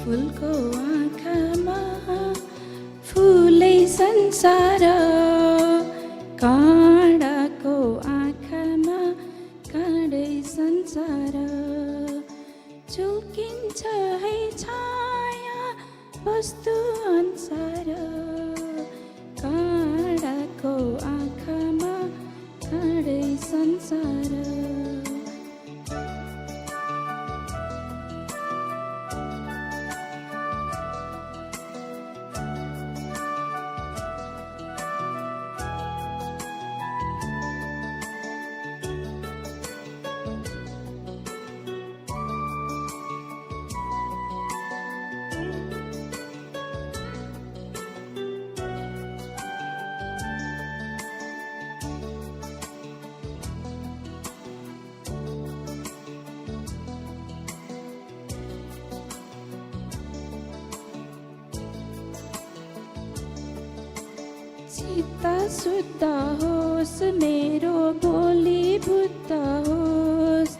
फुलको आँखामा फुलै संसार, काँडाको आँखामा काँडै संसार। झुल्किन्छ है छाया वस्तु अनुसार, काँडाको आँखामा काँडै संसार। चित्त शुद्ध होस्, मेरो बोली बुद्ध होस्,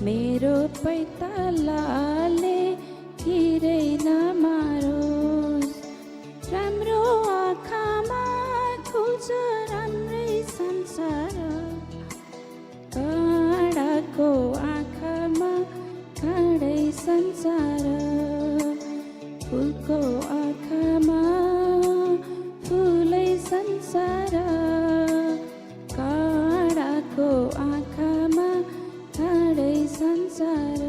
मेरो पैतालाले तिरै नमारोस्। राम्रो आँखामा खुल्छ राम्रै संसार, काँडाको आँखामा काँडै संसार। फुलको आँखामा फुलै संसार, काँडाको आँखामा काँडै संसार।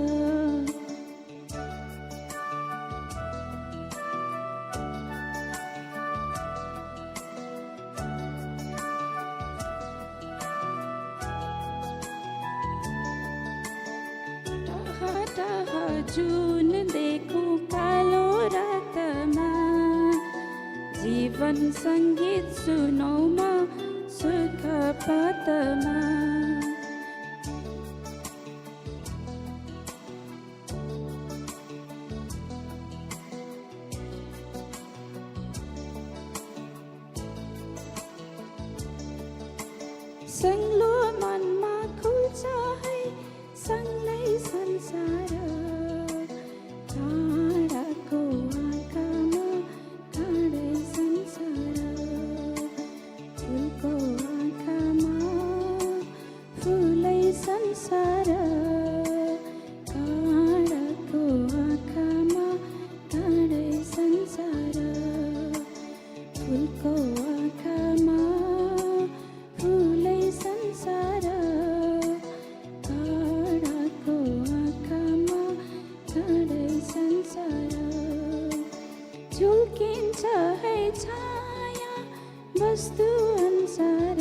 टह जुन देखौँ कालो रातमा, जीवन सङ्गीत सुनौ म सुख पातमा। सङ्लो मनमा खुल्छ है सङ्गै संसार, काँडाको आँखामा काँडै संसार। फुलको आँखामा फुलै संसार, काँडाको आँखामा काँडै संसार। फुलको आँखामा फुलै संसार, काँडाको आँखामा काँडै संसार। झुल्किन्छ है छाया वस्तु अनुसार,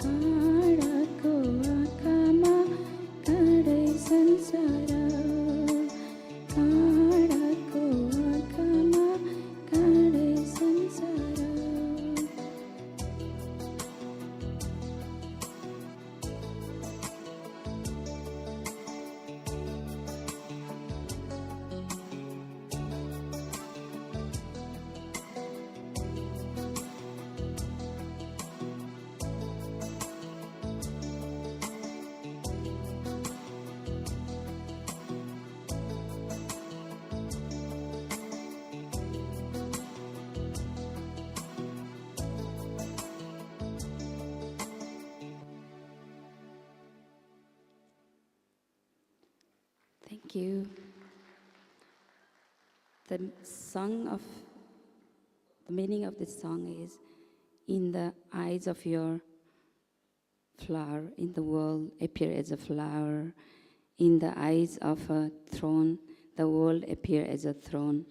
काँडाको आँखामा काँडै संसार। काँडाको आँखामा काँडै संसार। Thank you. The meaning of this song is, in the eyes of your flower in the world appear as a flower. In the eyes of a throne, the world appear as a throne.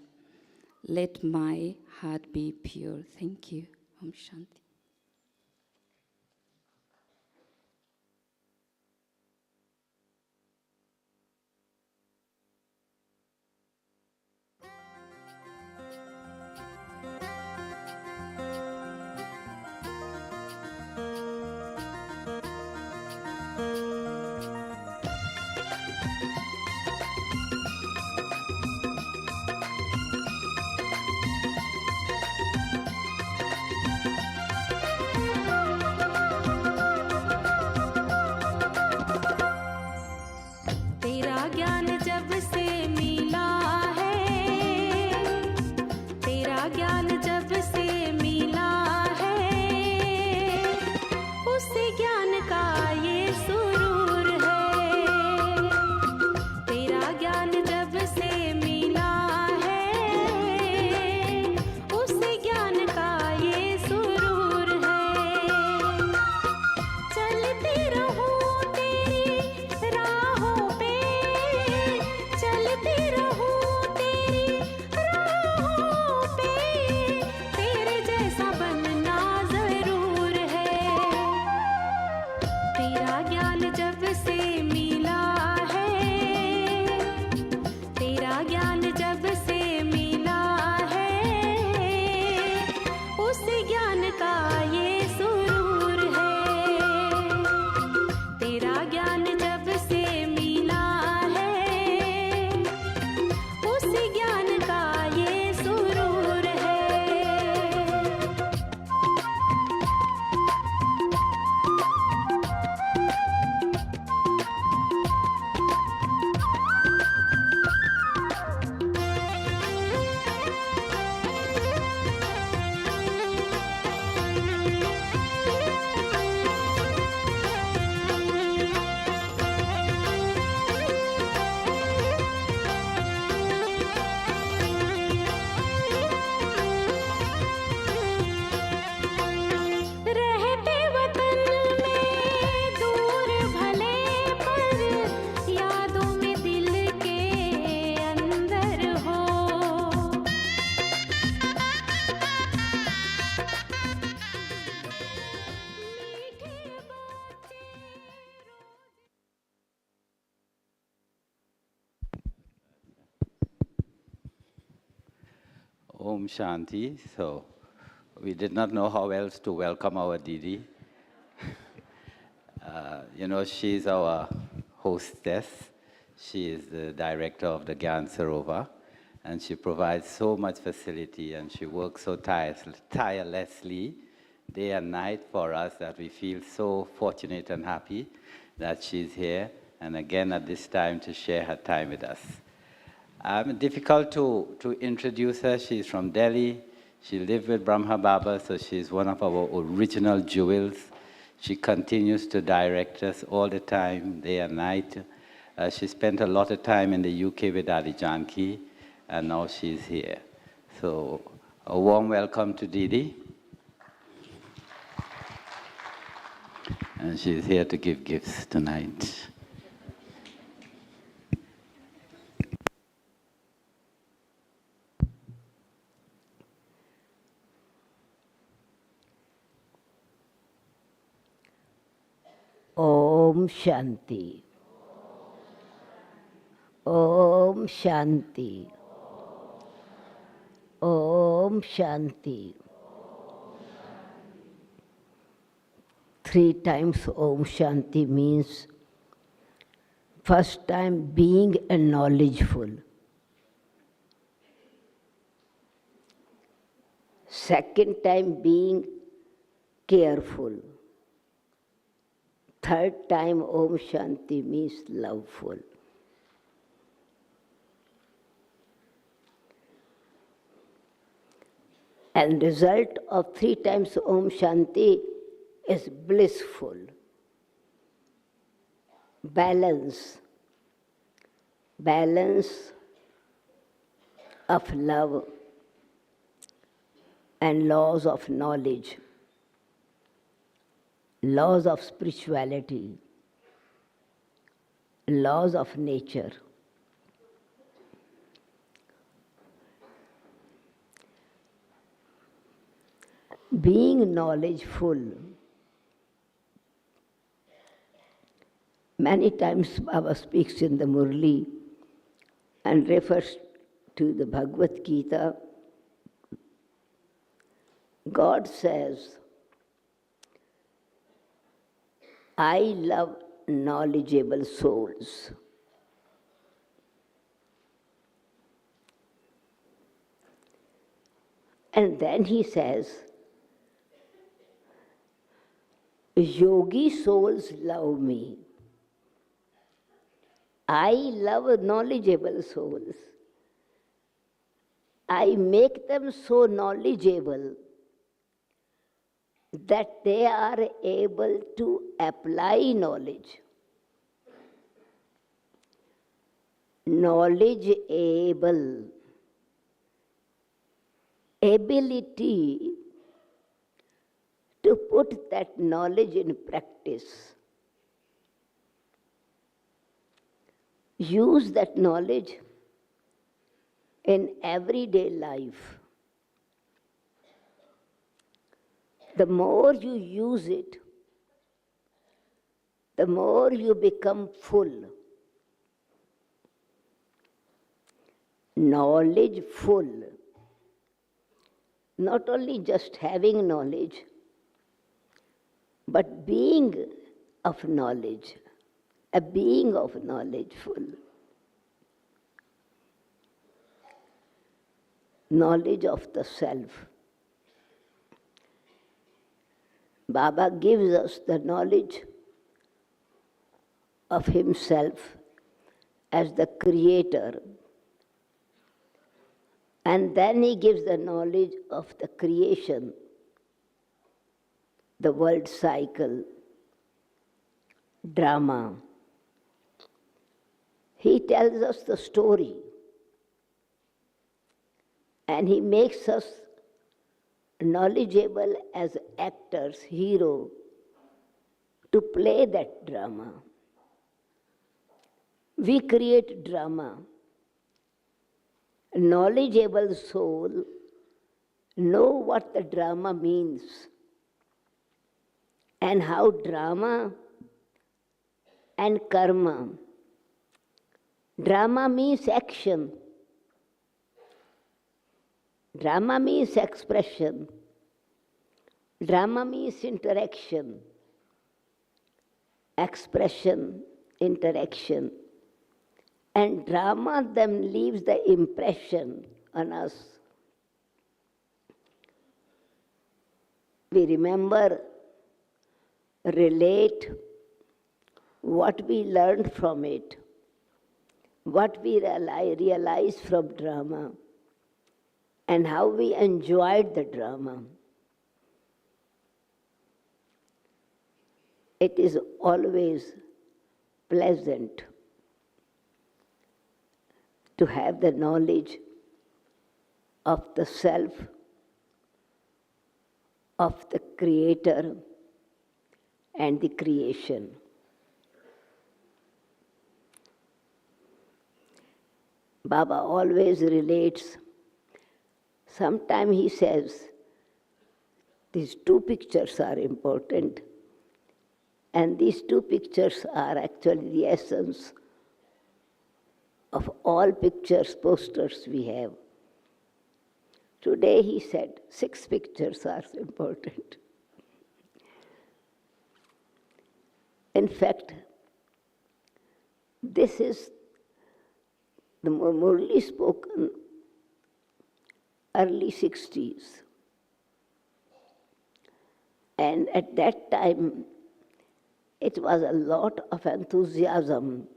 Let my heart be pure. Thank you. Om Shanti. चलती रहूं तेरी राहों पे, तेरे जैसा बनना जरूर है। तेरा ज्ञान जब से मिला है, तेरा ज्ञान जब से मिला है, उस ज्ञान का ये सुरूर है। तेरा ज्ञान जब से मिला है, उस ज्ञान का ये सुरूर है। रहते वतन में दूर भले, पर यादों में दिल के अंदर हो। मीठे बच्चे Om Shanti. So we did not know how else to welcome our Didi. She's our hostess. She is the director of the Gyan Sarovar, and she provides so much facility, and she works so tirelessly day and night for us that we feel so fortunate and happy that she's here, and again at this time to share her time with us. Difficult to introduce her. She's from Delhi. She lived with Brahma Baba, so she's one of our original jewels. She continues to direct us all the time, day and night. She spent a lot of time in the UK with Adi Janki, and now she's here. So a warm welcome to Didi. And she's here to give gifts tonight. Om Shanti. Om Shanti. Om Shanti. 3 times Om Shanti means first time being knowledgeful, second time being careful, third time Om Shanti means loveful. And result of 3 times Om Shanti is blissful, balance of love and laws of knowledge, laws of spirituality, laws of nature. Being knowledgeful, many times Baba speaks in the Murli and refers to the Bhagavad Gita. God says, I love knowledgeable souls. And then he says, yogi souls love me. I love knowledgeable souls. I make them so knowledgeable that they are able to apply knowledge. Knowledge able, ability to put that knowledge in practice. Use that knowledge in everyday life. The more you use it, the more you become full. Knowledgeful. Not only just having knowledge, but being of knowledge, a being of knowledgeful. Knowledge of the self. Baba gives us the knowledge of himself as the creator. And then he gives the knowledge of the creation, the world cycle, drama. He tells us the story. And he makes us knowledgeable as actors, hero, to play that drama. We create drama. A knowledgeable soul know what the drama means and how drama and karma. Drama means action. Drama means expression. Drama means interaction. Expression, interaction. And drama then leaves the impression on us. We remember, relate what we learned from it, what we realized from drama, and how we enjoyed the drama. It is always pleasant to have the knowledge of the self, of the creator and the creation. Baba always relates. Sometimes he says, these two pictures are important, and these two pictures are actually the essence of all pictures, posters we have. Today he said 6 pictures are important. In fact, this is the Murli spoken early 60s. And at that time, it was a lot of enthusiasm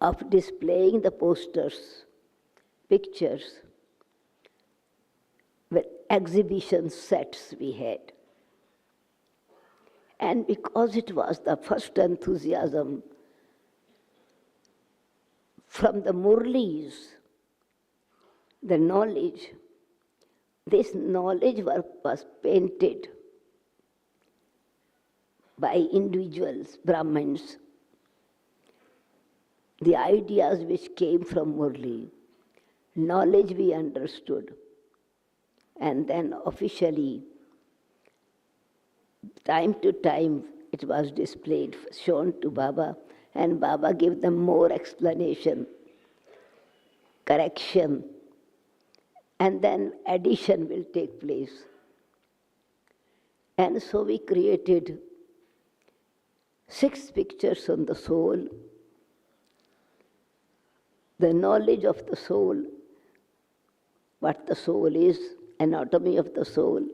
of displaying the posters, pictures, with exhibition sets we had. And because it was the first enthusiasm from the Murlis, the knowledge, this knowledge was painted by individuals, Brahmins. The ideas which came from Murli, knowledge we understood, and then officially, time to time, it was displayed, shown to Baba, and Baba gave them more explanation, correction, and then addition will take place. And so we created 6 pictures on the soul, the knowledge of the soul, what the soul is, anatomy of the soul,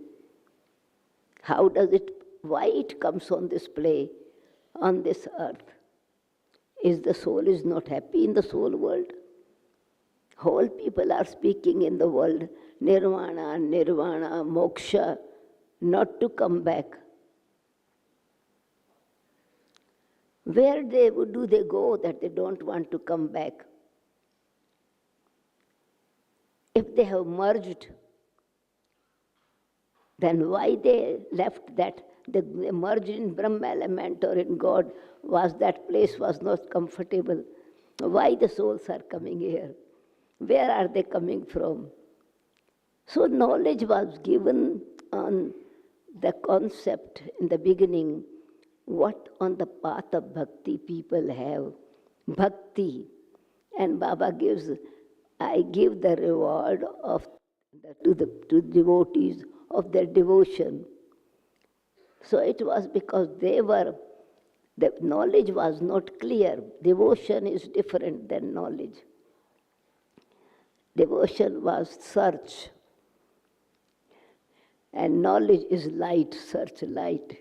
how does it, why it comes on display on this earth. Is the soul is not happy in the soul world? Whole people are speaking in the world, nirvana, nirvana, moksha, not to come back. Where do they go that they don't want to come back? If they have merged, then why they left that? They merged in Brahma element or in God, that place was not comfortable. Why the souls are coming here? Where are they coming from? So knowledge was given on the concept in the beginning, what on the path of bhakti people have. Bhakti. And Baba gives, I give the reward of to devotees of their devotion. So it was because the knowledge was not clear. Devotion is different than knowledge. Devotion was search. And knowledge is light, search light.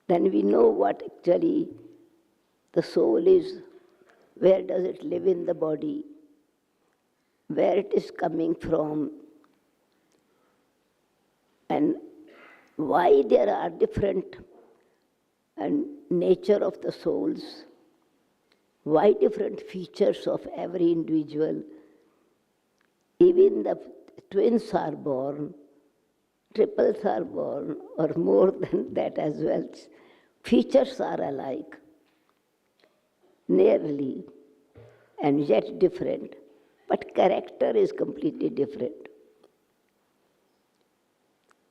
Then we know what actually the soul is, where does it live in the body, where it is coming from, and why there are different nature of the souls, why different features of every individual. Even the twins are born, triples are born, or more than that as well. Features are alike, nearly, and yet different. But character is completely different.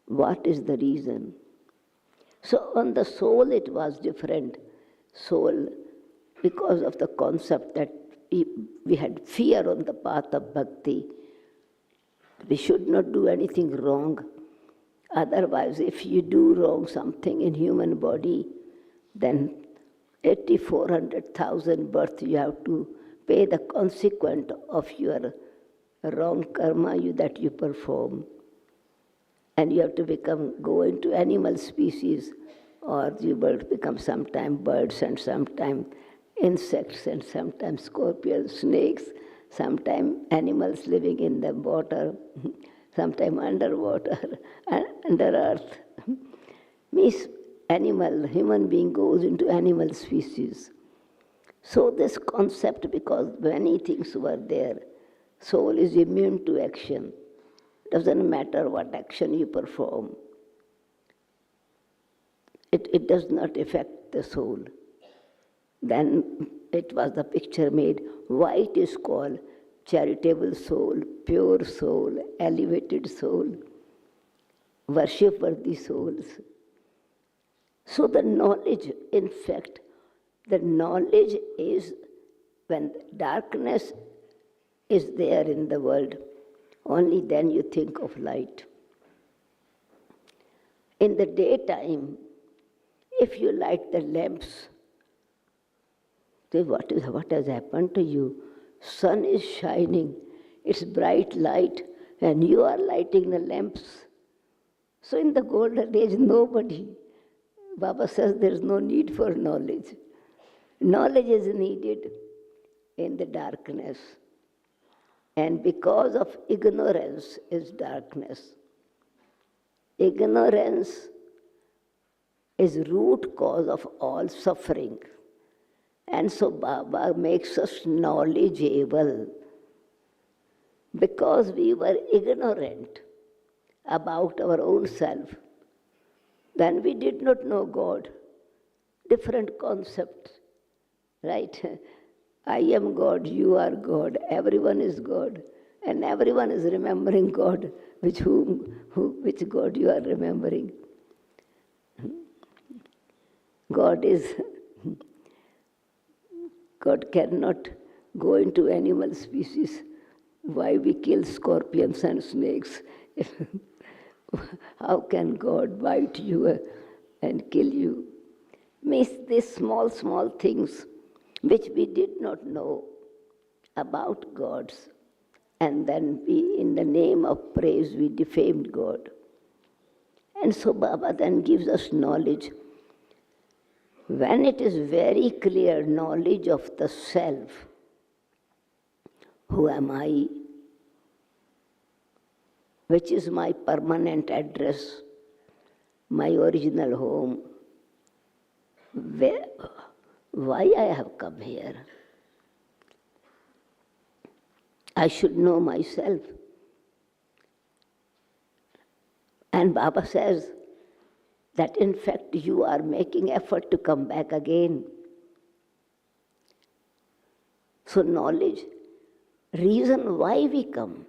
What is the reason? So on the soul it was different. Soul, because of the concept that we had fear on the path of bhakti. We should not do anything wrong. Otherwise, if you do wrong something in human body, then 8,400,000 births you have to pay the consequence of your wrong karma that you perform. And you have to go into animal species, or you will become sometime birds and sometime insects and sometimes scorpions, snakes, sometimes animals living in the water, sometimes underwater, under earth. Means human being goes into animal species. So this concept, because many things were there, soul is immune to action. Doesn't matter what action you perform. It does not affect the soul. Then it was the picture made, why it is called charitable soul, pure soul, elevated soul, worship-worthy souls. So the knowledge, in fact, the knowledge is when darkness is there in the world, only then you think of light. In the daytime, if you light the lamps, say, what has happened to you? Sun is shining, it's bright light, and you are lighting the lamps. So in the golden age, nobody. Baba says there is no need for knowledge. Knowledge is needed in the darkness. And because of ignorance is darkness. Ignorance is root cause of all suffering. And so Baba makes us knowledgeable. Because we were ignorant about our own self, then we did not know God. Different concepts, right? I am God, you are God, everyone is God, and everyone is remembering God, which God you are remembering. God cannot go into animal species. Why we kill scorpions and snakes? How can God bite you and kill you? Means these small things which we did not know about God's, and then we, in the name of praise, we defamed God. And so Baba then gives us knowledge. When it is very clear knowledge of the self, who am I? Which is my permanent address, my original home? Why I have come here? I should know myself. And Baba says that in fact you are making effort to come back again. So knowledge, reason why we come.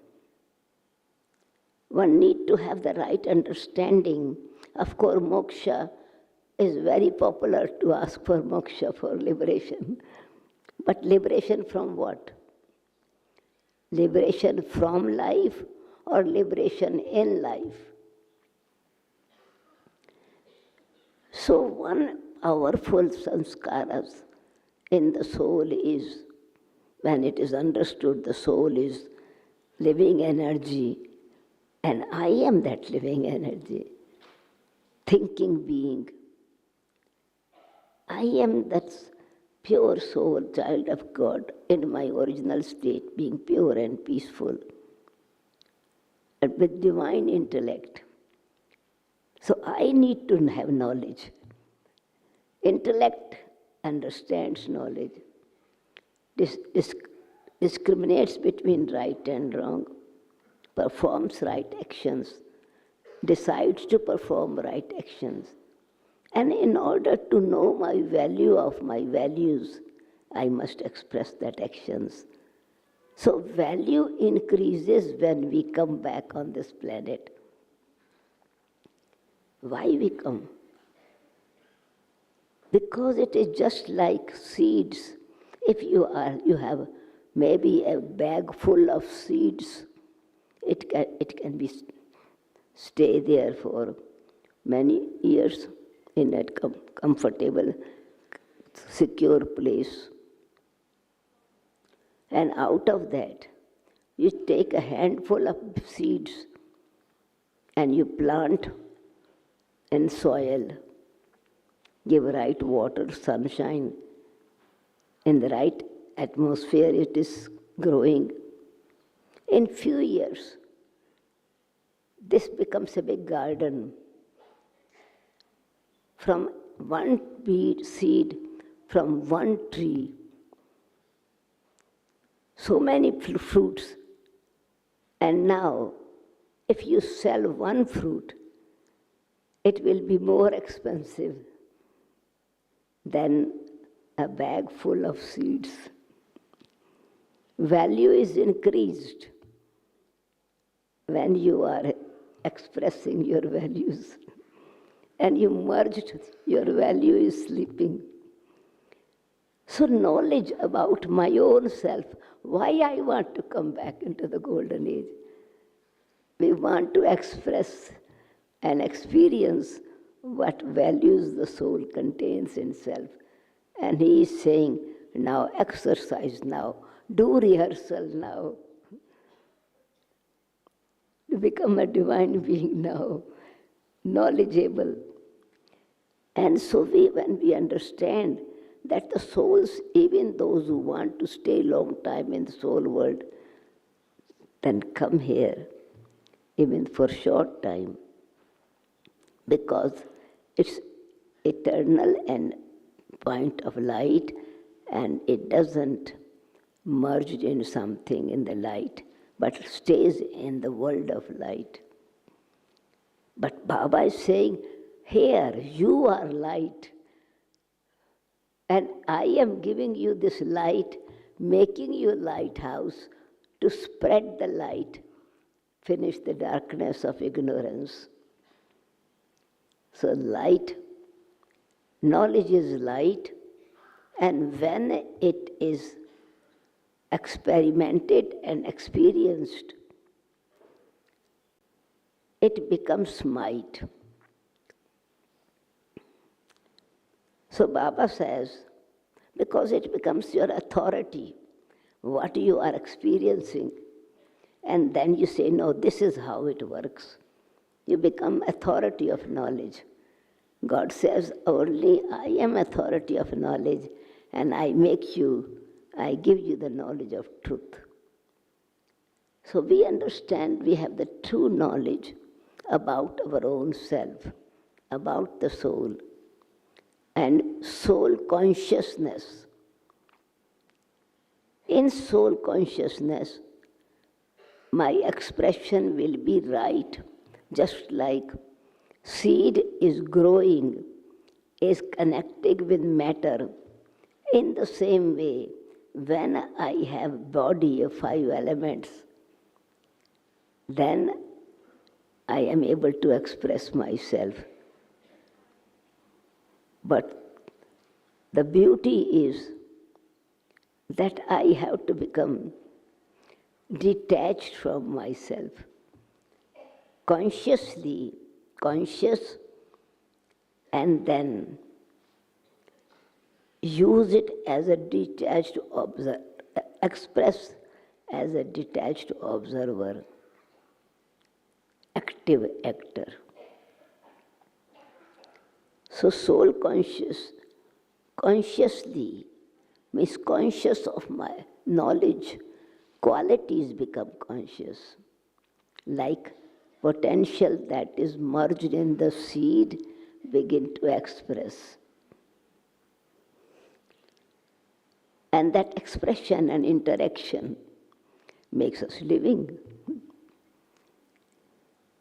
One need to have the right understanding. Of course, moksha is very popular to ask for moksha, for liberation. But liberation from what? Liberation from life or liberation in life? So one powerful sanskaras in the soul is, when it is understood, the soul is living energy, and I am that living energy, thinking being. I am that pure soul, child of God, in my original state, being pure and peaceful, and with divine intellect. So I need to have knowledge. Intellect understands knowledge, discriminates between right and wrong, performs right actions, decides to perform right actions. And in order to know my value of my values, I must express that actions. So value increases when we come back on this planet. Why we come? Because it is just like seeds. If you have maybe a bag full of seeds, it can be stay there for many years in a comfortable, secure place. And out of that, you take a handful of seeds and you plant in soil, give right water, sunshine, in the right atmosphere, it is growing. In few years, this becomes a big garden. From one seed, from one tree, so many fruits. And now, if you sell one fruit, it will be more expensive than a bag full of seeds. Value is increased when you are expressing your values, and you merged, your value is sleeping. So knowledge about my own self, why I want to come back into the golden age. We want to express and experience what values the soul contains in self. And he is saying, now exercise now, do rehearsal now. To become a divine being now, knowledgeable. And so when we understand that the souls, even those who want to stay long time in the soul world, then come here, even for short time, because it's eternal and point of light, and it doesn't merge in something in the light, but stays in the world of light. But Baba is saying, here, you are light. And I am giving you this light, making you a lighthouse to spread the light, finish the darkness of ignorance. So light, knowledge is light, and when it is experimented and experienced, it becomes might. So Baba says, because it becomes your authority, what you are experiencing, and then you say, no, this is how it works. You become authority of knowledge. God says, only I am authority of knowledge, and I give you the knowledge of truth. So we understand we have the true knowledge about our own self, about the soul, and soul consciousness. In soul consciousness, my expression will be right, just like seed is growing, is connected with matter. In the same way, when I have body of 5 elements, then I am able to express myself. But the beauty is that I have to become detached from myself, consciously conscious, and then use it as a detached observer, express as a detached observer, active actor. So soul consciously means conscious of my knowledge, qualities become conscious, like potential that is merged in the seed begin to express. And that expression and interaction makes us living.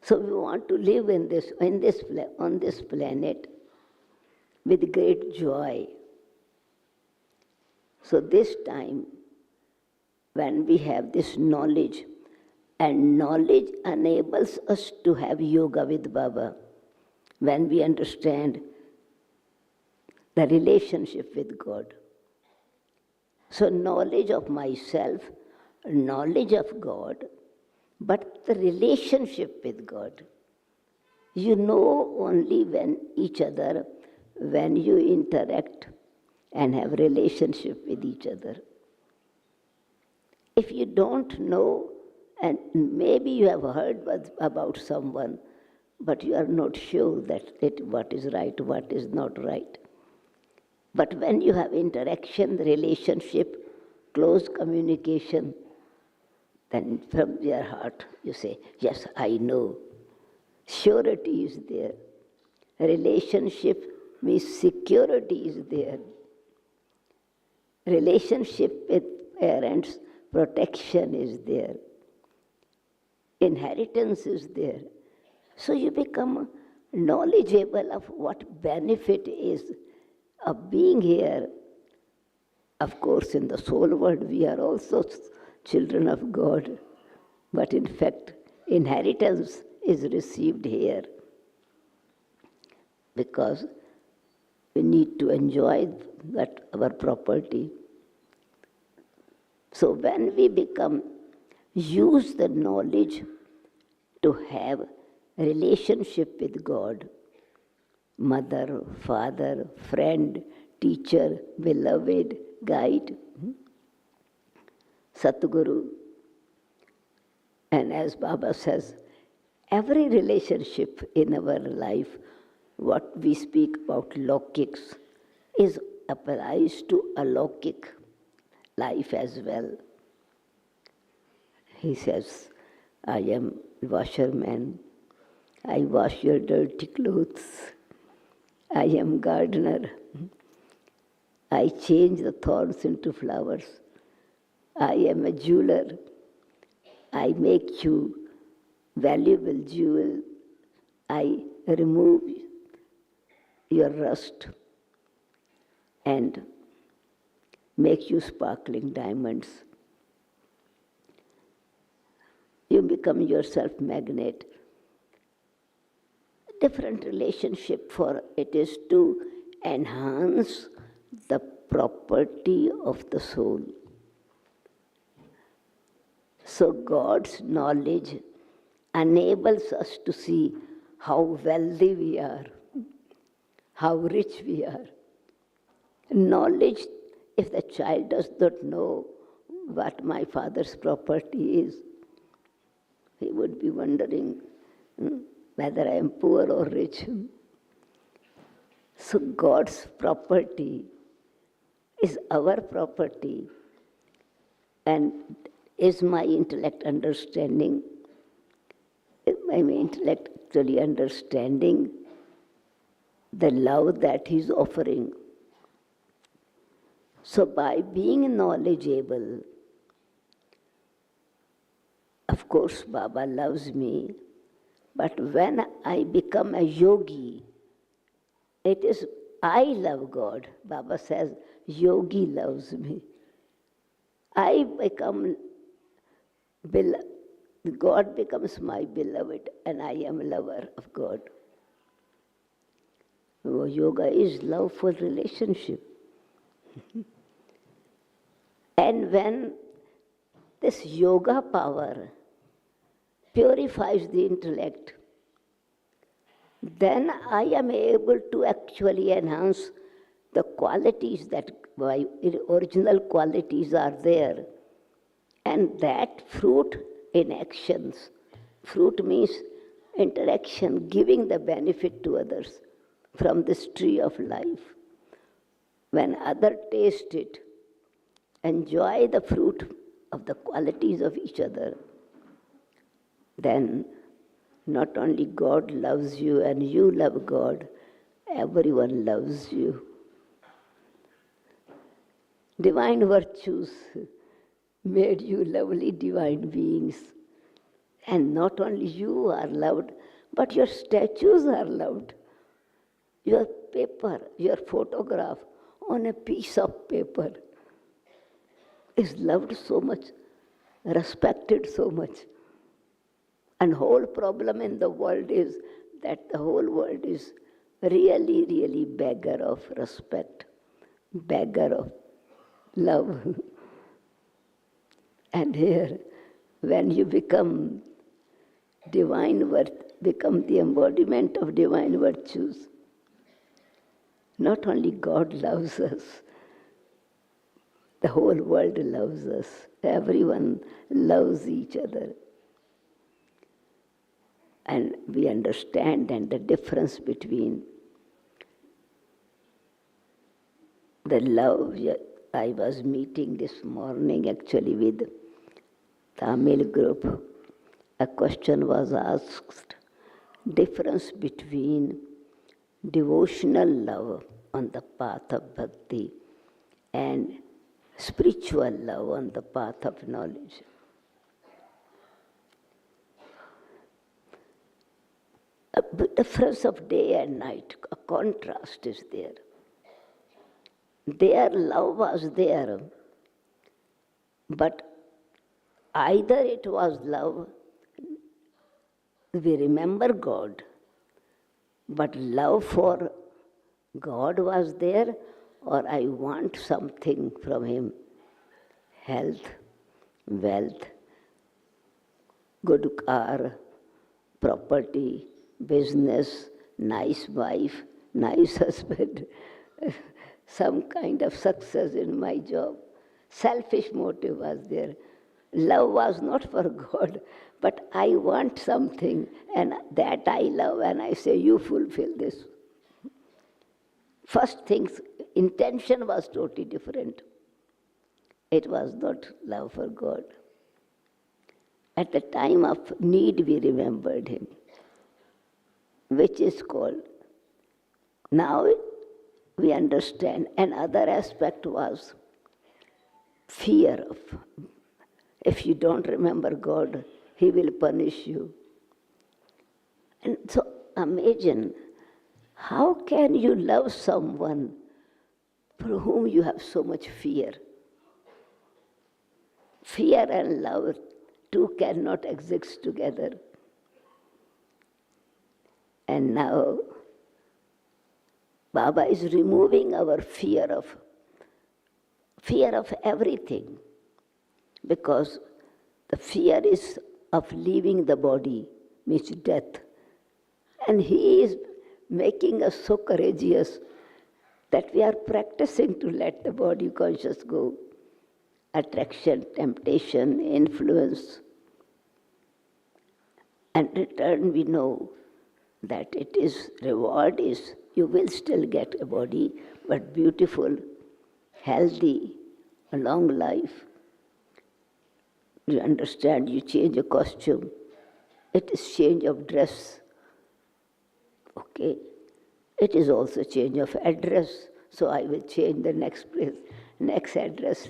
So we want to live on this planet with great joy. So this time, when we have this knowledge, and knowledge enables us to have yoga with Baba, when we understand the relationship with God. So knowledge of myself, knowledge of God, but the relationship with God. You know only when each other, when you interact and have relationship with each other. If you don't know, and maybe you have heard about someone, but you are not sure that what is right, what is not right. But when you have interaction, relationship, close communication, then from your heart you say, yes, I know. Surety is there. Relationship means security is there. Relationship with parents, protection is there. Inheritance is there. So you become knowledgeable of what benefit is of being here. Of course, in the soul world, we are also children of God. But in fact, inheritance is received here because we need to enjoy that our property. So when we use the knowledge to have a relationship with God, mother, father, friend, teacher, beloved, guide, Satguru. And as Baba says, every relationship in our life, what we speak about Laukics, applies to alaukic life as well. He says, I am washerman, I wash your dirty clothes, I am gardener, I change the thorns into flowers, I am a jeweler, I make you valuable jewel, I remove your rust and make you sparkling diamonds. You become yourself magnet. Different relationship for it is to enhance the property of the soul. So God's knowledge enables us to see how wealthy we are, how rich we are. Knowledge, if the child does not know what my father's property is, he would be wondering whether I am poor or rich. So God's property is our property, and is my intellect understanding? Is my intellect actually understanding the love that he's offering? So by being knowledgeable, of course Baba loves me, but when I become a yogi, it is I love God. Baba says, yogi loves me. I become God becomes my beloved, and I am a lover of God. Oh, yoga is loveful relationship. And when this yoga power purifies the intellect, then I am able to actually enhance the qualities that my original qualities are there. And that fruit in actions. Fruit means interaction, giving the benefit to others from this tree of life. When others taste it, enjoy the fruit of the qualities of each other, then not only God loves you and you love God, everyone loves you. Divine virtues made you lovely divine beings. And not only you are loved, but your statues are loved. Your paper, your photograph on a piece of paper is loved so much, respected so much. And whole problem in the world is that the whole world is really, really beggar of respect, beggar of love. And here, when you become become the embodiment of divine virtues, not only God loves us, the whole world loves us. Everyone loves each other. And we understand then the difference between the love. I was meeting this morning actually with Tamil group. A question was asked, difference between devotional love on the path of bhakti and spiritual love on the path of knowledge. A difference of day and night, a contrast is there. Their love was there, but either it was love, we remember God, but love for God was there, or I want something from Him. Health, wealth, good car, property, business, nice wife, nice husband, some kind of success in my job. Selfish motive was there. Love was not for God, but I want something, and that I love, and I say, you fulfill this. First things, intention was totally different. It was not love for God. At the time of need, we remembered Him, which is called. Now we understand. Another aspect was fear of, if you don't remember God, He will punish you. And so imagine, how can you love someone for whom you have so much fear? Fear and love, two cannot exist together. And now, Baba is removing our fear of everything, because the fear is of leaving the body, means death. And He is making us so courageous that we are practicing to let the body conscious go. Attraction, temptation, influence. And return, we know that it is, reward is, you will still get a body, but beautiful, healthy, a long life. You understand, you change a costume. It is change of dress. Okay. It is also change of address. So I will change the next place, next address.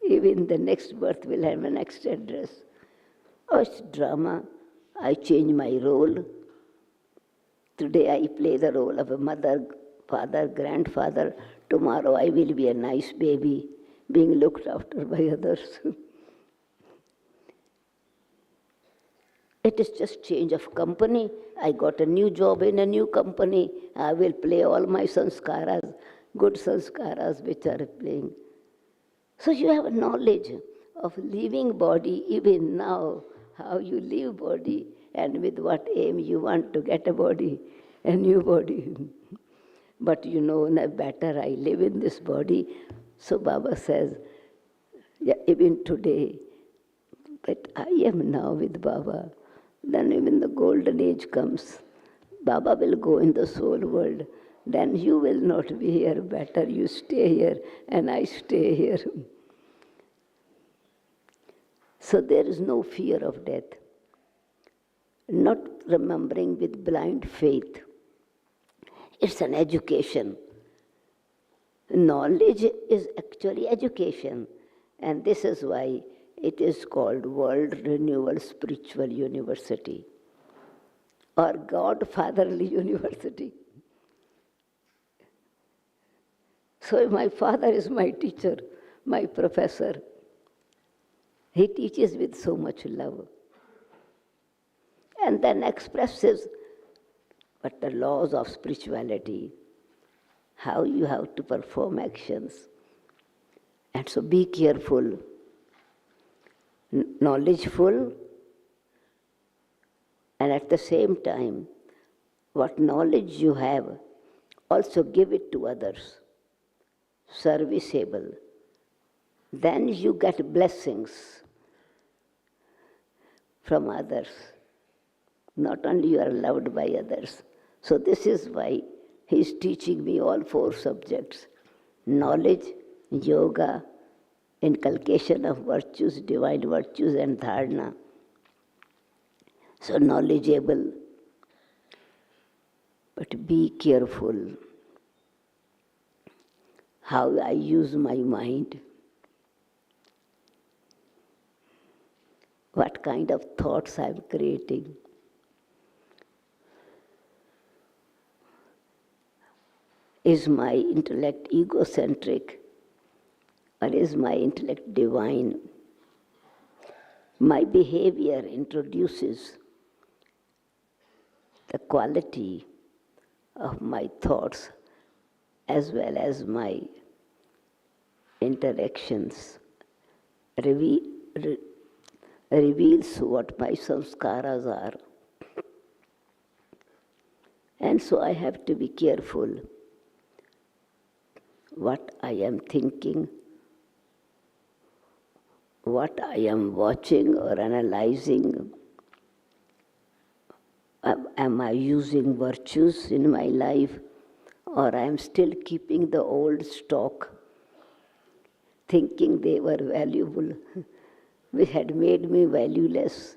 Even the next birth will have a next address. Oh, it's drama. I change my role. Today I play the role of a mother, father, grandfather. Tomorrow I will be a nice baby. being looked after by others. It is just change of company. I got a new job in a new company. I will play all my sanskaras, good sanskaras which are playing. So you have a knowledge of living body even now, how you live body and with what aim you want to get a body, a new body. But you know, better I live in this body. So Baba says, yeah, even today, but I am now with Baba. Then even the golden age comes. Baba will go in the soul world. Then you will not be here. Better you stay here and I stay here. So there is no fear of death. Not remembering with blind faith. It's an education. Knowledge is actually education. And this is why it is called World Renewal Spiritual University or God Fatherly University. So my father is my teacher, my professor. He teaches with so much love. And then expresses what the laws of spirituality, how you have to perform actions. And so be careful, knowledgeful, and at the same time, what knowledge you have, also give it to others, serviceable. Then you get blessings from others. Not only you are loved by others. So this is why he is teaching me all 4 subjects: knowledge, yoga, inculcation of virtues, divine virtues, and dharana. So knowledgeable, but be careful how I use my mind. What kind of thoughts I am creating. Is my intellect egocentric or is my intellect divine? My behavior introduces the quality of my thoughts as well as my interactions, reveals what my samskaras are. And so I have to be careful what I am thinking, what I am watching or analyzing. Am I using virtues in my life, or I am still keeping the old stock, thinking they were valuable, which had made me valueless?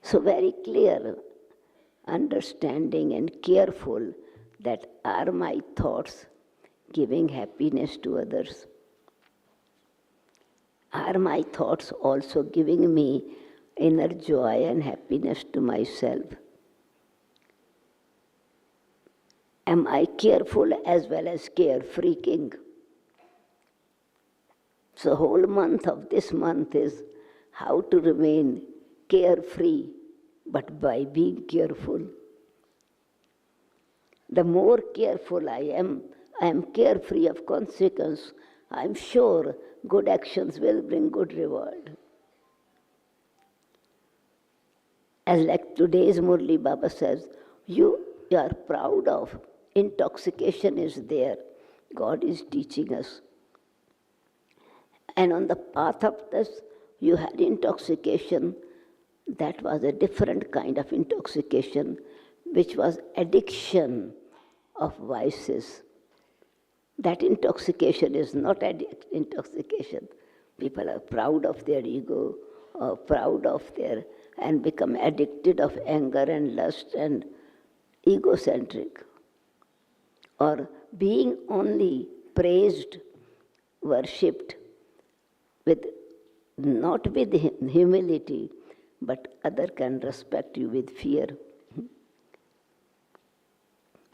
So very clear understanding and careful that are my thoughts giving happiness to others? Are my thoughts also giving me inner joy and happiness to myself? Am I careful as well as carefree? So whole month of this month is how to remain carefree, but by being careful. The more careful I am carefree of consequence. I am sure good actions will bring good reward. As like today's Murli Baba says, you are proud of. Intoxication is there. God is teaching us. And on the path of this, you had intoxication. That was a different kind of intoxication, which was addiction of vices. That intoxication is not intoxication. People are proud of their ego, or proud of their, and become addicted of anger and lust and egocentric. Or being only praised, worshipped, with not with humility, but other can respect you with fear.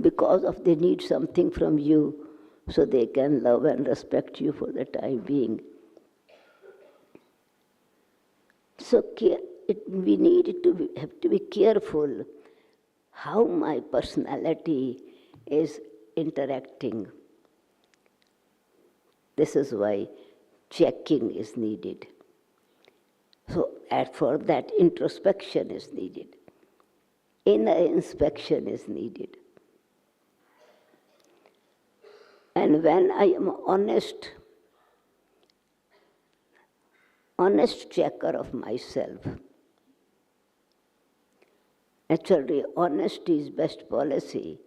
Because of they need something from you, so they can love and respect you for the time being. So we have to be careful how my personality is interacting. This is why checking is needed. So for that, introspection is needed. Inner inspection is needed. And when I am honest checker of myself, actually honesty is best policy.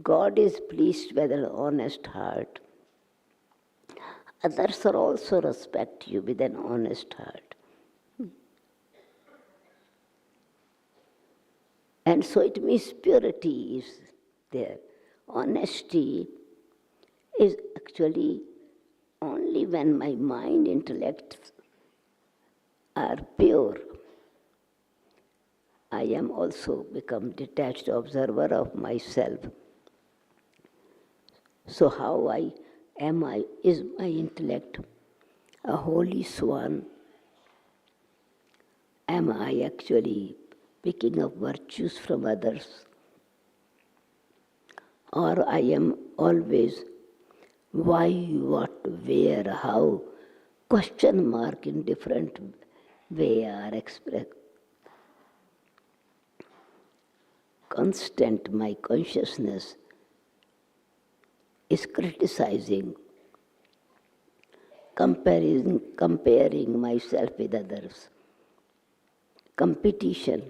God is pleased with an honest heart. Others will also respect you with an honest heart. And so it means purity is there. Honesty is actually only when my mind, intellect are pure. I am also become detached observer of myself. So how is my intellect a holy swan? Am I actually picking up virtues from others? Or I am always why, what, where, how, question mark in different way are expressed. Constant, my consciousness is criticizing, comparing myself with others. Competition,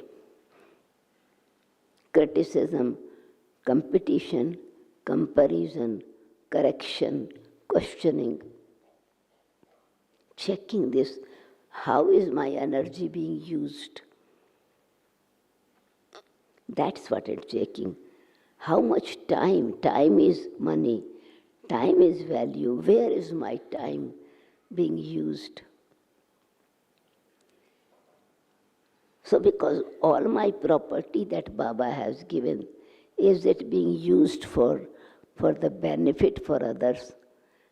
criticism, competition, comparison, correction, questioning, checking this. How is my energy being used? That's what it's checking. How much time? Time is money. Time is value. Where is my time being used? So because all my property that Baba has given, is it being used for the benefit for others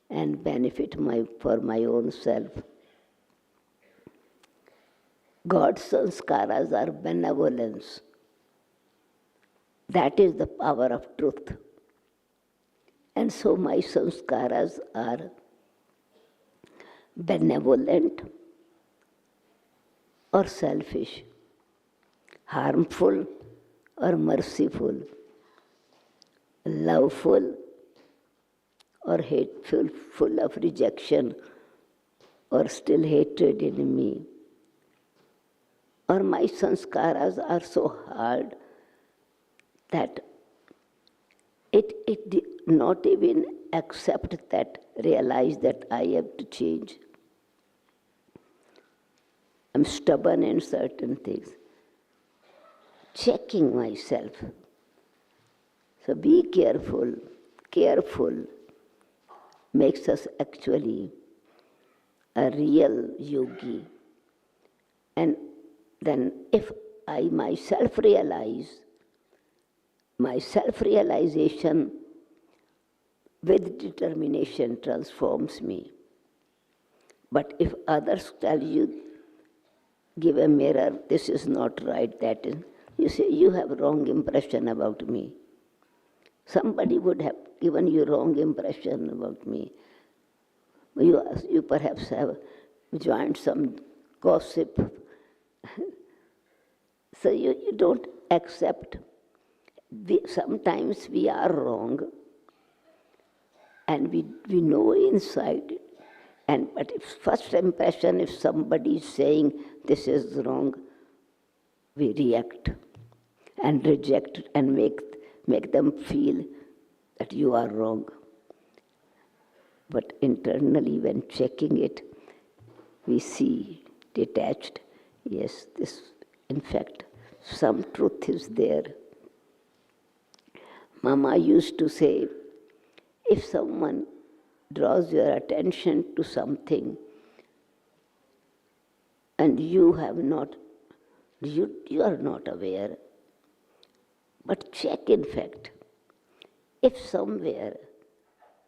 and benefit for my own self? God's sanskaras are benevolence. That is the power of truth. And so my sanskaras are benevolent or selfish, harmful or merciful, loveful or hateful, full of rejection or still hatred in me. Or my sanskaras are so hard that it did not even accept that, realize that I have to change. I'm stubborn in certain things. Checking myself. So be careful. Careful makes us actually a real yogi. And then if I myself realize, my self-realization with determination transforms me. But if others tell you, give a mirror, this is not right, that is, you say, you have wrong impression about me. Somebody would have given you wrong impression about me. You perhaps have joined some gossip. So you don't accept. Sometimes we are wrong, and we know inside. But if first impression, if somebody is saying this is wrong, we react and reject and make them feel that you are wrong. But internally, when checking it, we see detached, yes, this, in fact, some truth is there. Mama used to say, if someone draws your attention to something and you are not aware, but check in fact, if somewhere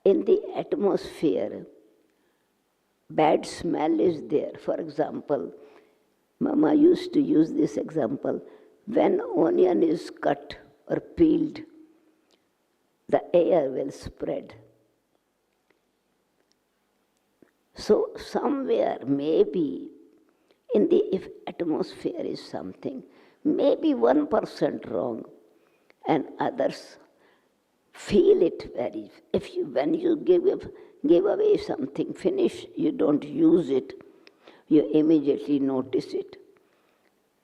in the atmosphere, bad smell is there. For example, Mama used to use this example. When onion is cut or peeled, the air will spread. So somewhere, maybe, in the atmosphere is something, maybe 1% wrong, and others feel it very. When you give away something, finish, you don't use it, you immediately notice it.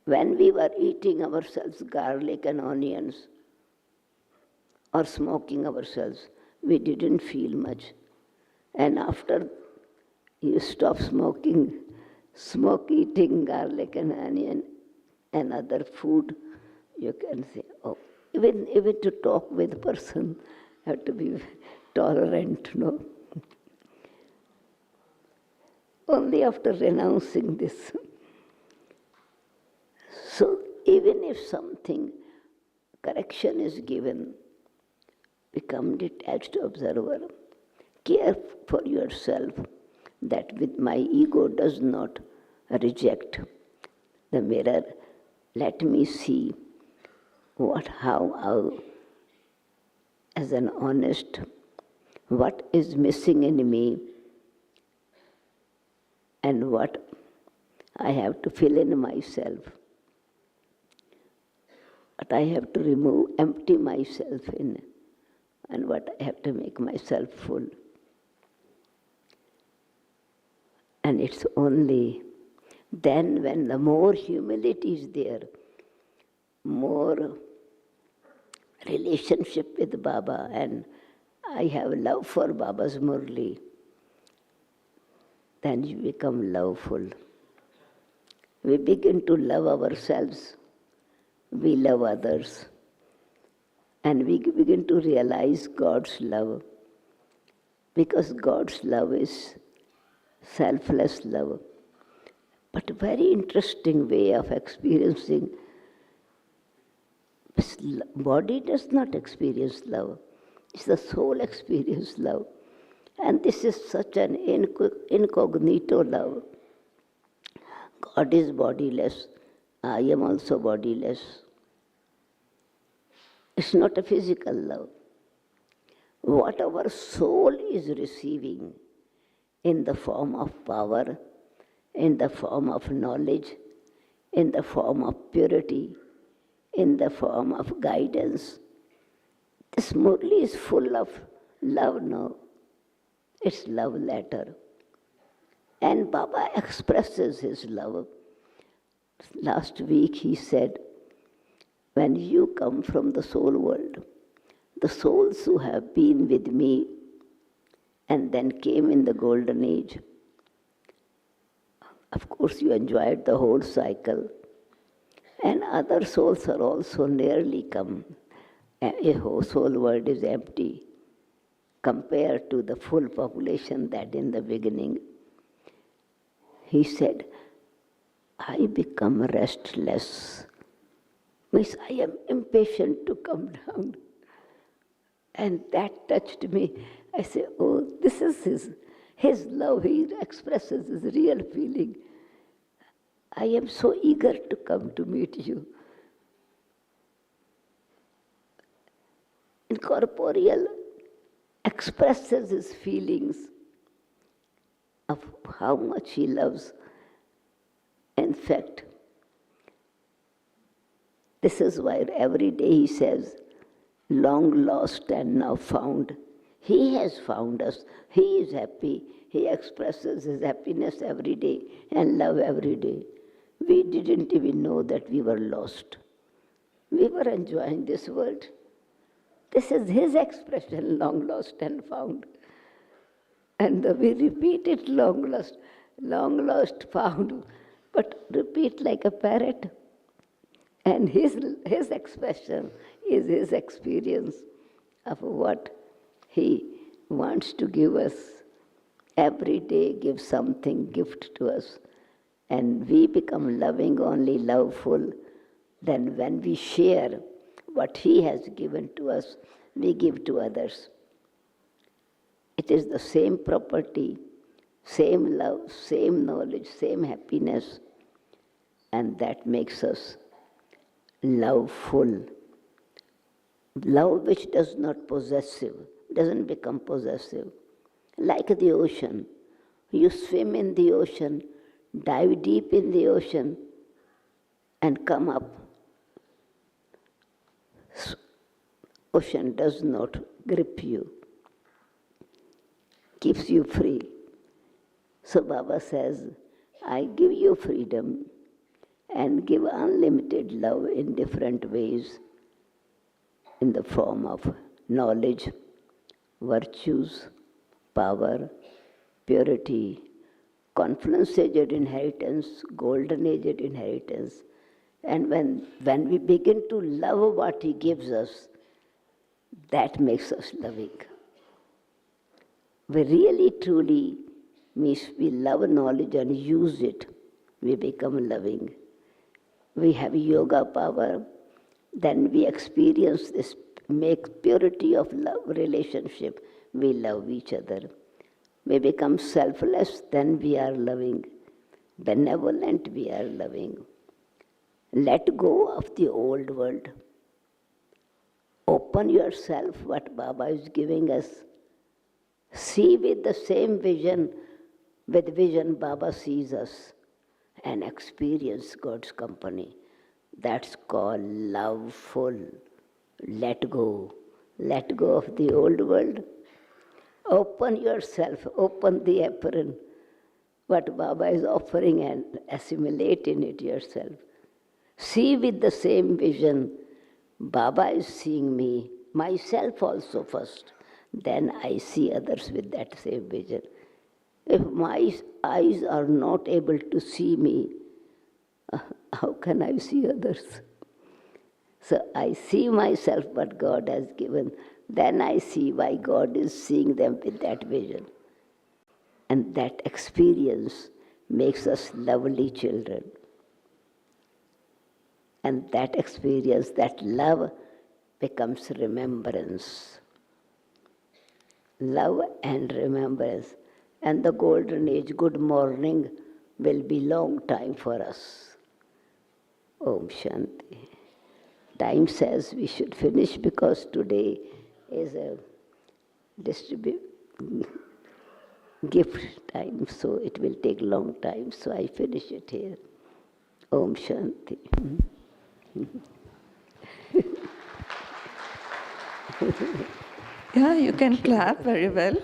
When we were eating ourselves garlic and onions, or smoking ourselves, we didn't feel much. And after you stop eating garlic and onion and other food, you can say, oh, even to talk with a person, have to be tolerant, no? Only after renouncing this. So even if something, correction is given, become detached observer. Care for yourself that with my ego does not reject the mirror. Let me see how, as an honest, what is missing in me and what I have to fill in myself. What I have to remove, empty myself in, and what I have to make myself full. And it's only then when the more humility is there, more relationship with Baba, and I have love for Baba's Murli, then you become loveful. We begin to love ourselves, we love others, and we begin to realize God's love, because God's love is selfless love. But a very interesting way of experiencing. Body does not experience love. It's the soul experience love. And this is such an incognito love. God is bodiless. I am also bodiless. It's not a physical love. What our soul is receiving in the form of power, in the form of knowledge, in the form of purity, in the form of guidance. This Murli is full of love now. It's love letter. And Baba expresses his love. Last week he said, when you come from the soul world, the souls who have been with me and then came in the golden age, of course you enjoyed the whole cycle, and other souls are also nearly come. A whole soul world is empty compared to the full population that in the beginning. He said, I become restless. Means I am impatient to come down. And that touched me. I said, oh, this is his love. He expresses his real feeling. I am so eager to come to meet you. Incorporeal expresses his feelings of how much he loves. In fact, this is why every day he says, long lost and now found. He has found us. He is happy. He expresses his happiness every day and love every day. We didn't even know that we were lost. We were enjoying this world. This is his expression, long lost and found. And we repeat it, long lost, found, but repeat like a parrot. And his expression is his experience of what he wants to give us. Every day give something, gift to us. And we become loving, only loveful. Then when we share what he has given to us, we give to others. It is the same property, same love, same knowledge, same happiness, and that makes us loveful. Love which does not possessive, doesn't become possessive. Like the ocean. You swim in the ocean, dive deep in the ocean, and come up. Ocean does not grip you, keeps you free. So Baba says, I give you freedom and give unlimited love in different ways, in the form of knowledge, virtues, power, purity, confluence-aged inheritance, golden-aged inheritance. And when we begin to love what He gives us, that makes us loving. We really, truly, means we love knowledge and use it, we become loving. We have yoga power, then we experience this, make purity of love relationship, we love each other. We become selfless, then we are loving. Benevolent, we are loving. Let go of the old world. Open yourself, what Baba is giving us. See with the same vision, with vision Baba sees us, and experience God's company. That's called loveful. Let go. Let go of the old world. Open yourself, open the apron, what Baba is offering, and assimilate in it yourself. See with the same vision. Baba is seeing me, myself also first. Then I see others with that same vision. If my eyes are not able to see me, how can I see others? So I see myself what God has given. Then I see why God is seeing them with that vision. And that experience makes us lovely children. And that experience, that love, becomes remembrance. Love and remembrance. And the golden age, good morning, will be long time for us. Om Shanti. Time says we should finish because today is a gift time, so it will take long time, so I finish it here. Om Shanti. Yeah, you can clap very well.